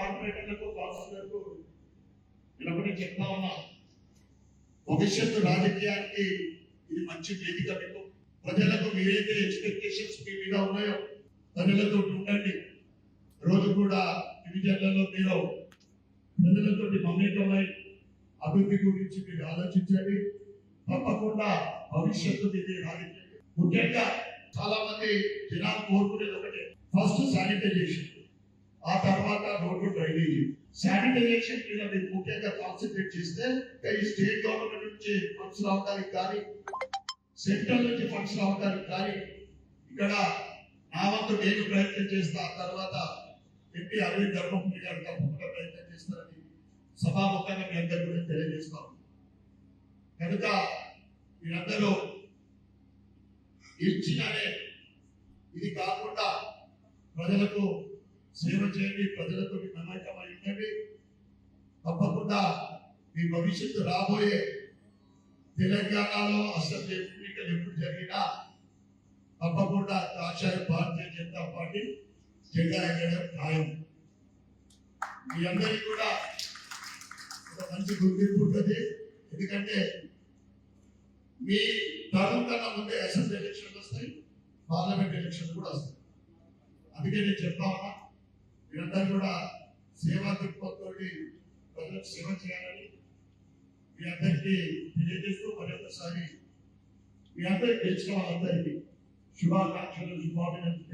కార్పొరేటర్లకు కౌన్సిలర్లకు నిలబడి చెప్తా ఉన్నా, భవిష్యత్తు రాజకీయానికి ఇది మంచి వేదిక. మీకు ప్రజలకు మీరైతే ఎక్స్పెక్టేషన్స్ మీ మీద ఉన్నాయో ప్రజలతో ఉండండి. రోజు కూడా డివిజన్లలో మీరు ప్రజలతో మమేకమై అభివృద్ధి గురించి మీరు ఆలోచించండి. తప్పకుండా భవిష్యత్తు ఇది రాజకీయం. ముఖ్యంగా చాలా మంది జనాలు కోరుకునేది ఒకటే, ఫస్ట్ శానిటైజేషన్, ఆ తర్వాత రోడ్డు డ్రైనేజీ. శానిటైజేషన్ మీద మీరు ముఖ్యంగా కాన్సన్ట్రేట్ చేస్తే ఈ స్టేట్ గవర్నమెంట్ నుంచి ఫండ్స్ రావడానికి కానీ సెంట్రల్ నుంచి ఫండ్స్ రావడానికి కానీ ఇక్కడ నా వంతు నేను ప్రయత్నం చేస్తా. తర్వాత ఎంపీ అరవింద్ ధర్మపురి గారు తప్పకుండా ప్రయత్నం చేస్తారని సభాముఖంగా మీ అందరూ కూడా తెలియజేస్తాం. కనుక మీరందరూ ఇచ్చిననే ఇది కాకుండా ప్రజలకు సేవ చేయండి, ప్రజలతో మమేకమై ఉండండి. తప్పకుండా మీ భవిష్యత్తు రాబోయే తెలంగాణలో అసెంబ్లీ ఎన్నికలు ఎప్పుడు జరిగినా తప్పకుండా కాషాయ భారతీయ జనతా పార్టీ జెండా ఎగరడం ఖాయం. మీ అందరికీ కూడా ఒక మంచి గుర్తింపు ఉంటుంది. ఎందుకంటే మీ టర్మ్ కన్నా ముందే అసెంబ్లీ ఎలక్షన్లు వస్తాయి, పార్లమెంట్ ఎలక్షన్లు కూడా వస్తాయి. అందుకే నేను చెప్తా ఉన్నా, మీరందరూ కూడా సేవా దృక్పథంతో ప్రజలకు సేవ చేయాలని మీ అందరికీ తెలియజేస్తూ మరొకసారి మీ అందరికీ తెలిసిన వాళ్ళందరికీ శుభాకాంక్షలు, శుభాభినందనలు.